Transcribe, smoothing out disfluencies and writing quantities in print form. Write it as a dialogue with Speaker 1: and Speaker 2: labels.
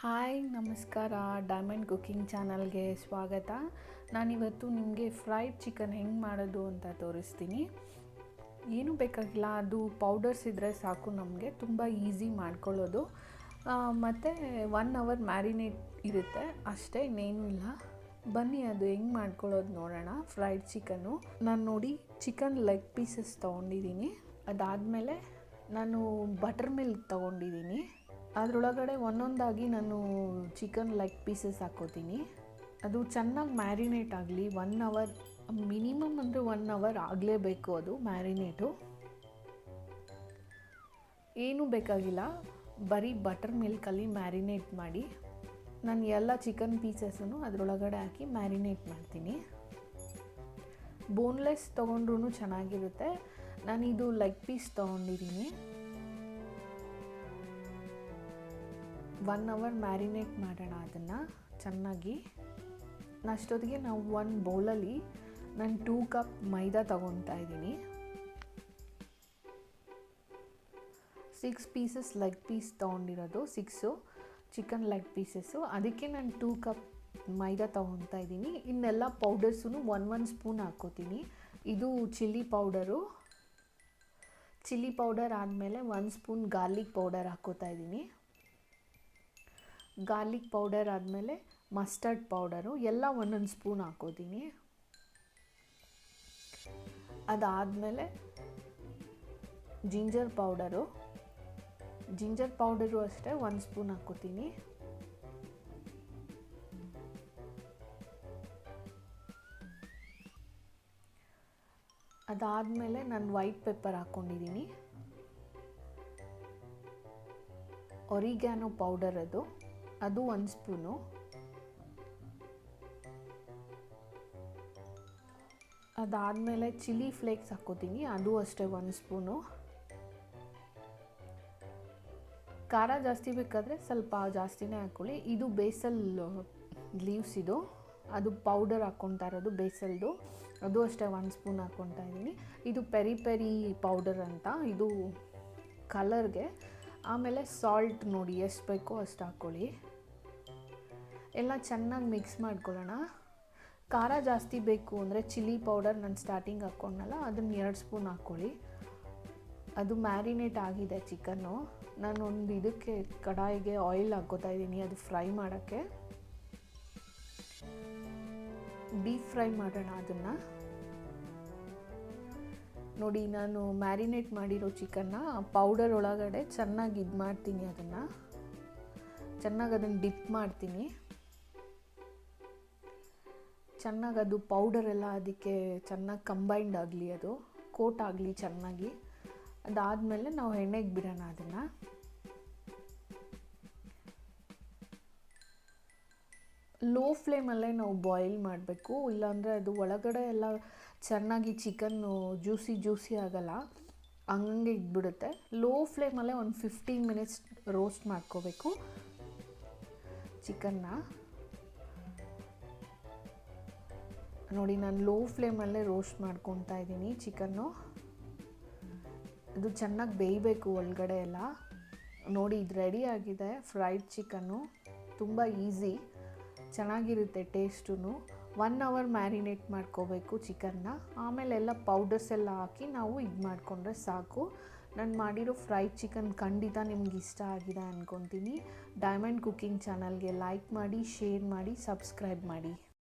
Speaker 1: Hi ನಮಸ್ಕಾರ. Diamond cooking ಚಾನಲ್ಗೆ ಸ್ವಾಗತ. ನಾನಿವತ್ತು ನಿಮಗೆ ಫ್ರೈಡ್ ಚಿಕನ್ ಹೆಂಗೆ ಮಾಡೋದು ಅಂತ ತೋರಿಸ್ತೀನಿ. ಏನೂ ಬೇಕಾಗಿಲ್ಲ, ಅದು ಪೌಡರ್ಸ್ ಇದ್ದರೆ ಸಾಕು. ನಮಗೆ ತುಂಬ ಈಸಿ ಮಾಡ್ಕೊಳ್ಳೋದು. ಮತ್ತು 1 ಅವರ್ ಮ್ಯಾರಿನೇಟ್ ಇರುತ್ತೆ ಅಷ್ಟೇ, ಇನ್ನೇನೂ ಇಲ್ಲ. ಬನ್ನಿ ಅದು ಹೆಂಗೆ ಮಾಡ್ಕೊಳ್ಳೋದು ನೋಡೋಣ. ಫ್ರೈಡ್ ಚಿಕನ್ನು ನಾನು ನೋಡಿ ಚಿಕನ್ ಲೆಗ್ ಪೀಸಸ್ ತೊಗೊಂಡಿದ್ದೀನಿ. ಅದಾದಮೇಲೆ ನಾನು ಬಟರ್ ಮಿಲ್ಕ್ ತೊಗೊಂಡಿದ್ದೀನಿ. ಅದರೊಳಗಡೆ ಒಂದೊಂದಾಗಿ ನಾನು ಚಿಕನ್ ಲೆಗ್ ಪೀಸಸ್ ಹಾಕ್ಕೋತೀನಿ. ಅದು ಚೆನ್ನಾಗಿ ಮ್ಯಾರಿನೇಟ್ ಆಗಲಿ. 1 ಅವರ್ ಮಿನಿಮಮ್ ಅಂದರೆ 1 ಅವರ್ ಆಗಲೇಬೇಕು ಅದು ಮ್ಯಾರಿನೇಟು. ಏನೂ ಬೇಕಾಗಿಲ್ಲ, ಬರೀ ಬಟರ್ ಮಿಲ್ಕಲ್ಲಿ ಮ್ಯಾರಿನೇಟ್ ಮಾಡಿ ನಾನು ಎಲ್ಲ ಚಿಕನ್ ಪೀಸಸ್ಸನ್ನು ಅದರೊಳಗಡೆ ಹಾಕಿ ಮ್ಯಾರಿನೇಟ್ ಮಾಡ್ತೀನಿ. ಬೋನ್ಲೆಸ್ ತೊಗೊಂಡ್ರೂ ಚೆನ್ನಾಗಿರುತ್ತೆ. ನಾನಿದು ಲೆಗ್ ಪೀಸ್ ತೊಗೊಂಡಿದ್ದೀನಿ. 1 ಅವರ್ ಮ್ಯಾರಿನೇಟ್ ಮಾಡೋಣ ಅದನ್ನು ಚೆನ್ನಾಗಿ. ಅಷ್ಟೊತ್ತಿಗೆ ನಾವು ಒಂದು ಬೌಲಲ್ಲಿ ನಾನು 2 ಕಪ್ ಮೈದಾ ತೊಗೊತಾ ಇದ್ದೀನಿ. 6 ಪೀಸಸ್ ಲೆಗ್ ಪೀಸ್ ತೊಗೊಂಡಿರೋದು, 6 ಚಿಕನ್ ಲೆಗ್ ಪೀಸಸ್ಸು. ಅದಕ್ಕೆ ನಾನು 2 ಕಪ್ ಮೈದಾ ತೊಗೊತಾ ಇದ್ದೀನಿ. ಇನ್ನೆಲ್ಲ ಪೌಡರ್ಸೂ 1 ಸ್ಪೂನ್ ಹಾಕ್ಕೋತೀನಿ. ಇದು ಚಿಲ್ಲಿ ಪೌಡರ್ ಆದಮೇಲೆ 1 ಸ್ಪೂನ್ ಗಾರ್ಲಿಕ್ ಪೌಡರ್ ಹಾಕ್ಕೋತಾ ಇದ್ದೀನಿ. ಗಾರ್ಲಿಕ್ ಪೌಡರ್ ಆದಮೇಲೆ ಮಸ್ಟರ್ಡ್ ಪೌಡರು ಎಲ್ಲ 1 ಸ್ಪೂನ್ ಹಾಕ್ಕೋತೀನಿ. ಅದಾದಮೇಲೆ ಜಿಂಜರ್ ಪೌಡರು ಅಷ್ಟೇ 1 ಸ್ಪೂನ್ ಹಾಕ್ಕೋತೀನಿ. ಅದಾದಮೇಲೆ ನಾನು ವೈಟ್ ಪೆಪ್ಪರ್ ಹಾಕ್ಕೊಂಡಿದ್ದೀನಿ. ಒರಿಗ್ಯಾನೋ ಪೌಡರ್ ಅದು 1 ಸ್ಪೂನು. ಅದಾದಮೇಲೆ ಚಿಲ್ಲಿ ಫ್ಲೇಕ್ಸ್ ಹಾಕ್ಕೋತೀನಿ, ಅದು ಅಷ್ಟೇ 1 ಸ್ಪೂನು. ಖಾರ ಜಾಸ್ತಿ ಬೇಕಾದರೆ ಸ್ವಲ್ಪ ಜಾಸ್ತಿನೇ ಹಾಕ್ಕೊಳ್ಳಿ. ಇದು ಬೇಸಲ್ ಲೀವ್ಸ್, ಅದು ಪೌಡರ್ ಹಾಕ್ಕೊತಾ ಇರೋದು ಬೇಸಲ್ದು, ಅದು ಅಷ್ಟೇ 1 ಸ್ಪೂನ್ ಹಾಕ್ಕೊತಾ ಇದ್ದೀನಿ. ಇದು ಪೆರಿ ಪೌಡರ್ ಅಂತ, ಇದು ಕಲರ್ಗೆ. ಆಮೇಲೆ ಸಾಲ್ಟ್ ನೋಡಿ ಎಷ್ಟು ಬೇಕೋ ಅಷ್ಟು ಹಾಕ್ಕೊಳ್ಳಿ. ಎಲ್ಲ ಚೆನ್ನಾಗಿ ಮಿಕ್ಸ್ ಮಾಡ್ಕೊಳ್ಳೋಣ. ಖಾರ ಜಾಸ್ತಿ ಬೇಕು ಅಂದರೆ ಚಿಲ್ಲಿ ಪೌಡರ್ ನಾನು ಸ್ಟಾರ್ಟಿಂಗ್ ಹಾಕ್ಕೊಂಡಲ್ಲ, ಅದನ್ನು 2 ಸ್ಪೂನ್ ಹಾಕ್ಕೊಳ್ಳಿ. ಅದು ಮ್ಯಾರಿನೇಟ್ ಆಗಿದೆ ಚಿಕನ್ನು. ನಾನು ಒಂದು ಇದಕ್ಕೆ ಕಡಾಯಿಗೆ ಆಯಿಲ್ ಹಾಕ್ಕೋತಾ ಇದ್ದೀನಿ, ಅದು ಫ್ರೈ ಮಾಡೋಕ್ಕೆ. ಡೀಪ್ ಫ್ರೈ ಮಾಡೋಣ ಅದನ್ನು. ನೋಡಿ, ನಾನು ಮ್ಯಾರಿನೇಟ್ ಮಾಡಿರೋ ಚಿಕನ್ನ ಪೌಡರ್ ಒಳಗಡೆ ಚೆನ್ನಾಗಿ ಮಾಡ್ತೀನಿ. ಅದನ್ನು ಡಿಪ್ ಮಾಡ್ತೀನಿ. ಚೆನ್ನಾಗಿ ಅದು ಪೌಡರೆಲ್ಲ ಅದಕ್ಕೆ ಚೆನ್ನಾಗಿ ಕಂಬೈಂಡ್ ಆಗಲಿ, ಅದು ಕೋಟ್ ಆಗಲಿ ಚೆನ್ನಾಗಿ. ಅದಾದಮೇಲೆ ನಾವು ಎಣ್ಣೆಗೆ ಬಿಡೋಣ ಅದನ್ನು. ಲೋ ಫ್ಲೇಮಲ್ಲೇ ನಾವು ಬಾಯ್ಲ್ ಮಾಡಬೇಕು, ಇಲ್ಲಾಂದರೆ ಅದು ಒಳಗಡೆ ಎಲ್ಲ ಚೆನ್ನಾಗಿ ಚಿಕನ್ನು ಜ್ಯೂಸಿ ಆಗಲ್ಲ, ಹಂಗೆ ಇದ್ಬಿಡುತ್ತೆ. ಲೋ ಫ್ಲೇಮಲ್ಲೇ ಒಂದು 15 ಮಿನಿಟ್ಸ್ ರೋಸ್ಟ್ ಮಾಡ್ಕೋಬೇಕು ಚಿಕನ್ನ. ನೋಡಿ, ನಾನು ಲೋ ಫ್ಲೇಮಲ್ಲೇ ರೋಸ್ಟ್ ಮಾಡ್ಕೊತಾ ಇದ್ದೀನಿ ಚಿಕನ್ನು. ಅದು ಚೆನ್ನಾಗಿ ಬೇಯಬೇಕು ಒಳಗಡೆ ಎಲ್ಲ. ನೋಡಿ, ಇದು ರೆಡಿ ಆಗಿದೆ ಫ್ರೈಡ್ ಚಿಕನ್ನು. ತುಂಬ ಈಸಿ, ಚೆನ್ನಾಗಿರುತ್ತೆ ಟೇಸ್ಟು. 1 ಅವರ್ ಮ್ಯಾರಿನೇಟ್ ಮಾಡ್ಕೋಬೇಕು ಚಿಕನ್ನ. ಆಮೇಲೆ ಎಲ್ಲ ಪೌಡರ್ಸ್ ಎಲ್ಲ ಹಾಕಿ ನಾವು ಇದು ಮಾಡಿಕೊಂಡ್ರೆ ಸಾಕು. ನಾನು ಮಾಡಿರೋ ಫ್ರೈಡ್ ಚಿಕನ್ ಖಂಡಿತ ನಿಮ್ಗೆ ಇಷ್ಟ ಆಗಿದೆ ಅಂದ್ಕೊತೀನಿ. ಡೈಮಂಡ್ ಕುಕಿಂಗ್ ಚಾನಲ್ಗೆ ಲೈಕ್ ಮಾಡಿ, ಶೇರ್ ಮಾಡಿ, ಸಬ್ಸ್ಕ್ರೈಬ್ ಮಾಡಿ.